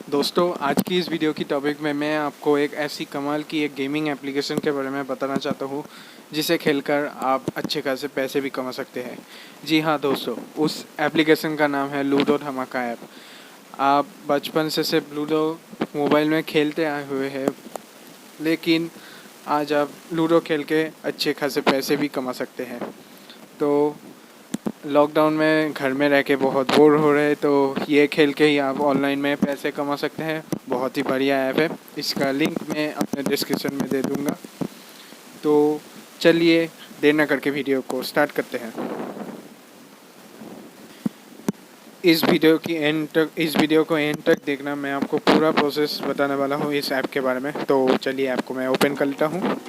दोस्तों आज की इस वीडियो की टॉपिक में मैं आपको एक ऐसी कमाल की एक गेमिंग एप्लीकेशन के बारे में बताना चाहता हूँ जिसे खेलकर आप अच्छे खासे पैसे भी कमा सकते हैं। जी हाँ दोस्तों, उस एप्लीकेशन का नाम है लूडो धमाका ऐप। आप बचपन से सिर्फ लूडो मोबाइल में खेलते आए हुए हैं, लेकिन आज आप लूडो खेल के अच्छे खासे पैसे भी कमा सकते हैं। तो लॉकडाउन में घर में रह के बहुत बोर हो रहे तो ये खेल के ही आप ऑनलाइन में पैसे कमा सकते हैं। बहुत ही बढ़िया ऐप है, इसका लिंक मैं अपने डिस्क्रिप्शन में दे दूँगा। तो चलिए देर न करके वीडियो को स्टार्ट करते हैं। इस वीडियो को एंड तक देखना, मैं आपको पूरा प्रोसेस बताने वाला हूँ इस ऐप के बारे में। तो चलिए ऐप को मैं ओपन कर लेता हूँ।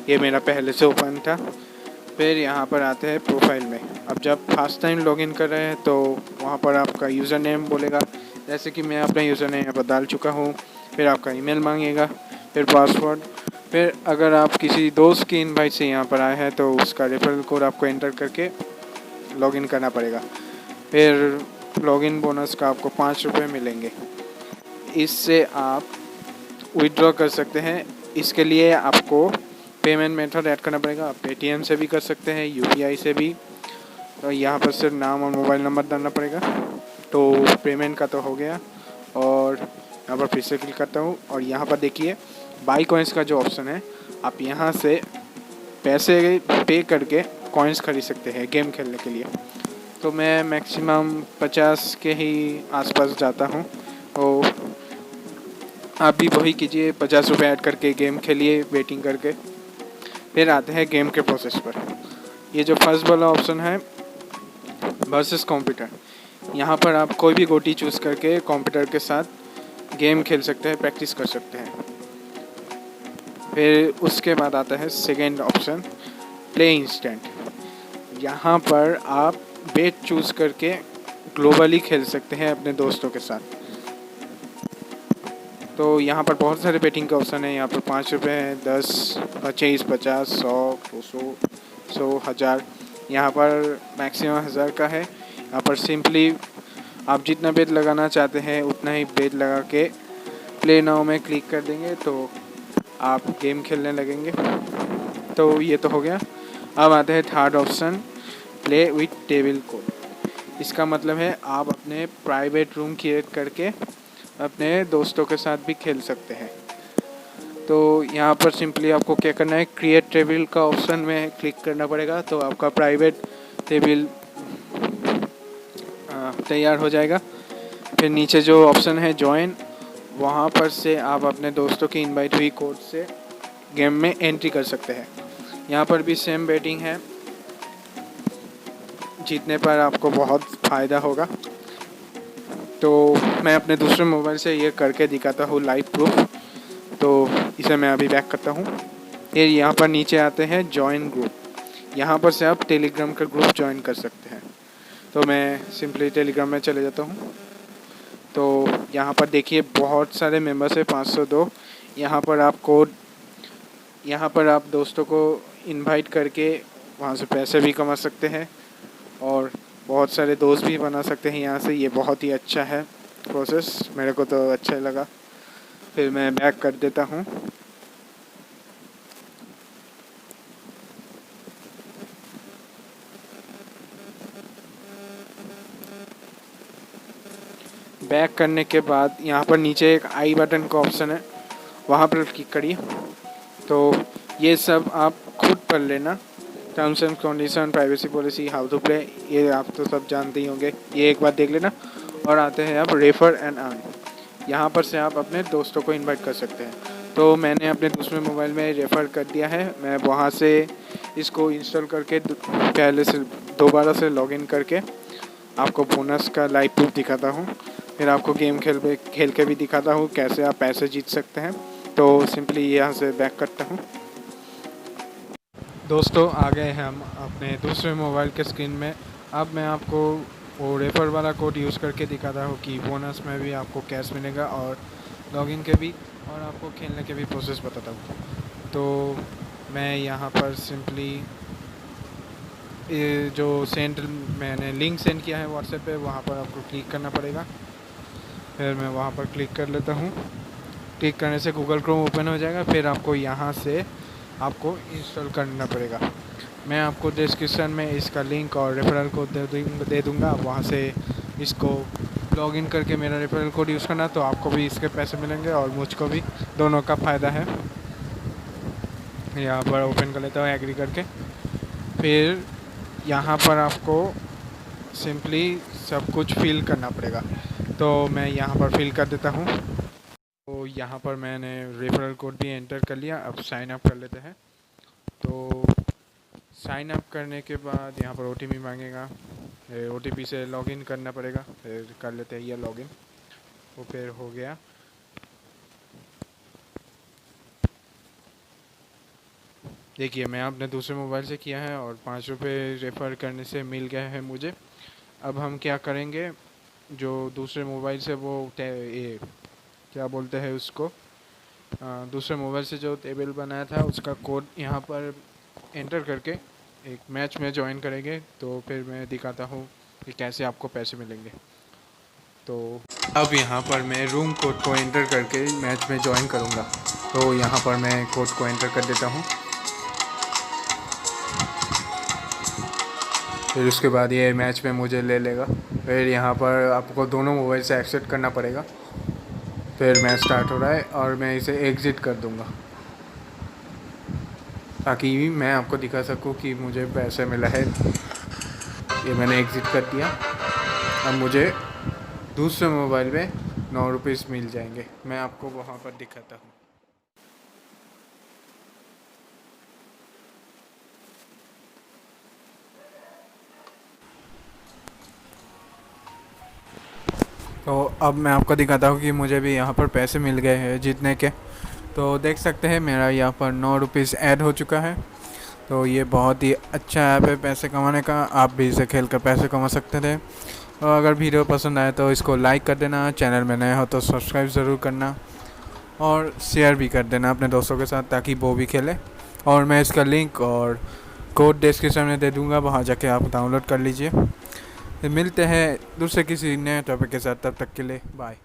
ये मेरा पहले से ओपन था। फिर यहाँ पर आते हैं प्रोफाइल में। अब जब फर्स्ट टाइम लॉगिन कर रहे हैं तो वहाँ पर आपका यूज़र नेम बोलेगा, जैसे कि मैं अपना यूज़र नेम यहाँ पर डाल चुका हूँ। फिर आपका ईमेल मांगेगा, फिर पासवर्ड। फिर अगर आप किसी दोस्त की इनवाइट से यहाँ पर आए हैं तो उसका रेफरल कोड आपको एंटर करके लॉगिन करना पड़ेगा। फिर लॉगिन बोनस का आपको 5 रुपये मिलेंगे। इससे आप विड्रॉ कर सकते हैं। इसके लिए आपको पेमेंट मेथड ऐड करना पड़ेगा। आप पेटीएम से भी कर सकते हैं, यूपीआई से भी। तो यहाँ पर सिर्फ नाम और मोबाइल नंबर डालना पड़ेगा। तो पेमेंट का तो हो गया, और यहाँ पर फिर से क्लिक करता हूँ और यहाँ पर देखिए बाई कॉइन्स का जो ऑप्शन है, आप यहाँ से पैसे पे करके कॉइन्स खरीद सकते हैं गेम खेलने के लिए। तो मैं मैक्सिमम 50 के ही आसपास जाता हूँ। तो आप भी वही कीजिए, 50 रुपये ऐड करके गेम खेलिए वेटिंग करके। फिर आते हैं गेम के प्रोसेस पर। ये जो फर्स्ट वाला ऑप्शन है वर्सेस कंप्यूटर, यहाँ पर आप कोई भी गोटी चूज़ करके कंप्यूटर के साथ गेम खेल सकते हैं, प्रैक्टिस कर सकते हैं। फिर उसके बाद आता है सेकेंड ऑप्शन प्ले इंस्टेंट। यहाँ पर आप बेट चूज़ करके ग्लोबली खेल सकते हैं अपने दोस्तों के साथ। तो यहाँ पर बहुत सारे बेटिंग के ऑप्शन है। यहाँ पर 5 रुपये हैं, 10, 25, 50, 100, 200, 100, 1000। यहाँ पर मैक्सिमम 1000 का है। यहाँ पर सिंपली आप जितना बेट लगाना चाहते हैं उतना ही बेट लगा के प्ले नाउ में क्लिक कर देंगे तो आप गेम खेलने लगेंगे। तो ये तो हो गया। अब आते हैं third option play with table code. इसका मतलब है आप अपने प्राइवेट रूम क्रिएट करके अपने दोस्तों के साथ भी खेल सकते हैं। तो यहाँ पर सिंपली आपको क्या करना है, क्रिएट टेबल का ऑप्शन में क्लिक करना पड़ेगा। तो आपका प्राइवेट टेबल तैयार हो जाएगा। फिर नीचे जो ऑप्शन है ज्वाइन, वहाँ पर से आप अपने दोस्तों की इनवाइट हुई कोड से गेम में एंट्री कर सकते हैं। यहाँ पर भी सेम बेटिंग है, जीतने पर आपको बहुत फ़ायदा होगा। तो मैं अपने दूसरे मोबाइल से ये करके दिखाता हूँ लाइव प्रूफ। तो इसे मैं अभी बैक करता हूँ। फिर यहाँ पर नीचे आते हैं जॉइन ग्रुप। यहाँ पर से आप टेलीग्राम का ग्रुप ज्वाइन कर सकते हैं। तो मैं सिंपली टेलीग्राम में चले जाता हूँ। तो यहाँ पर देखिए बहुत सारे मेंबर्स हैं, 502। यहाँ पर आप दोस्तों को इनवाइट करके वहाँ से पैसे भी कमा सकते हैं और बहुत सारे दोस्त भी बना सकते हैं यहाँ से। ये बहुत ही अच्छा है प्रोसेस, मेरे को तो अच्छा लगा। फिर मैं बैक कर देता हूँ। बैक करने के बाद यहाँ पर नीचे एक आई बटन का ऑप्शन है, वहाँ पर क्लिक करिए। तो ये सब आप खुद पढ़ लेना, terms and condition, privacy policy, how to play, ये आप तो सब जानते ही होंगे, ये एक बार देख लेना। और आते हैं आप रेफर एंड अर्न। यहाँ पर से आप अपने दोस्तों को इनवाइट कर सकते हैं। तो मैंने अपने दूसरे मोबाइल में रेफ़र कर दिया है। मैं वहाँ से इसको इंस्टॉल करके पहले से दोबारा से लॉगिन करके आपको बोनस का लाइव प्रूफ दिखाता हूँ। फिर आपको गेम खेल के भी दिखाता हूँ कैसे आप पैसे जीत सकते हैं। तो सिंपली यहाँ से बैक करता हूँ। दोस्तों आ गए हैं हम अपने दूसरे मोबाइल के स्क्रीन में। अब मैं आपको वो रेफर वाला कोड यूज़ करके दिखाता हूँ कि बोनस में भी आपको कैश मिलेगा और लॉगिन के भी, और आपको खेलने के भी प्रोसेस बताता हूँ। तो मैं यहाँ पर सिंपली जो मैंने लिंक सेंड किया है व्हाट्सएप पे, वहाँ पर आपको क्लिक करना पड़ेगा। फिर मैं वहाँ पर क्लिक कर लेता हूँ। क्लिक करने से गूगल क्रोम ओपन हो जाएगा। फिर आपको यहाँ से आपको इंस्टॉल करना पड़ेगा। मैं आपको डिस्क्रिप्शन में इसका लिंक और रेफरल कोड दे दूँगा। आप वहाँ से इसको लॉगिन करके मेरा रेफरल कोड यूज़ करना, तो आपको भी इसके पैसे मिलेंगे और मुझको भी, दोनों का फ़ायदा है। यहाँ पर ओपन कर लेता हूँ एग्री करके। फिर यहाँ पर आपको सिंपली सब कुछ फिल करना पड़ेगा, तो मैं यहाँ पर फिल कर देता हूँ। तो यहाँ पर मैंने रेफरल कोड भी एंटर कर लिया। अब साइन अप कर लेते हैं। तो साइन अप करने के बाद यहाँ पर OTP मांगेगा। OTP से लॉगिन करना पड़ेगा। फिर कर लेते हैं ये लॉगिन। वो फिर हो गया। देखिए मैं अपने दूसरे मोबाइल से किया है और 5 रुपये रेफ़र करने से मिल गया है मुझे। अब हम क्या करेंगे, जो दूसरे मोबाइल से वो ये क्या बोलते हैं उसको, दूसरे मोबाइल से जो टेबल बनाया था उसका कोड यहाँ पर एंटर करके एक मैच में ज्वाइन करेंगे। तो फिर मैं दिखाता हूँ कि कैसे आपको पैसे मिलेंगे। तो अब यहाँ पर मैं रूम कोड को एंटर करके मैच में ज्वाइन करूँगा। तो यहाँ पर मैं कोड को एंटर कर देता हूँ। फिर उसके बाद ये मैच में मुझे ले लेगा। फिर यहाँ पर आपको दोनों मोबाइल से एक्सेप्ट करना पड़ेगा। फिर मैच स्टार्ट हो रहा है और मैं इसे एग्ज़िट कर दूँगा, ताकि मैं आपको दिखा सकूँ कि मुझे पैसे मिला है। ये मैंने एग्ज़िट कर दिया। अब मुझे दूसरे मोबाइल में 9 रुपीज़ मिल जाएंगे। मैं आपको वहाँ पर दिखाता हूँ। तो अब मैं आपको दिखाता हूँ कि मुझे भी यहाँ पर पैसे मिल गए हैं जीतने के। तो देख सकते हैं मेरा यहाँ पर 9 रुपीज़ ऐड हो चुका है। तो ये बहुत ही अच्छा ऐप है पैसे कमाने का। आप भी इसे खेल कर पैसे कमा सकते थे। और अगर वीडियो पसंद आए तो इसको लाइक कर देना, चैनल में नए हो तो सब्सक्राइब ज़रूर करना और शेयर भी कर देना अपने दोस्तों के साथ, ताकि वो भी खेले। और मैं इसका लिंक और कोड डिस्क्रिप्शन में दे दूँगा, वहाँ जाके आप डाउनलोड कर लीजिए। मिलते हैं दूसरे किसी नए टॉपिक के साथ, तब तक के लिए बाय।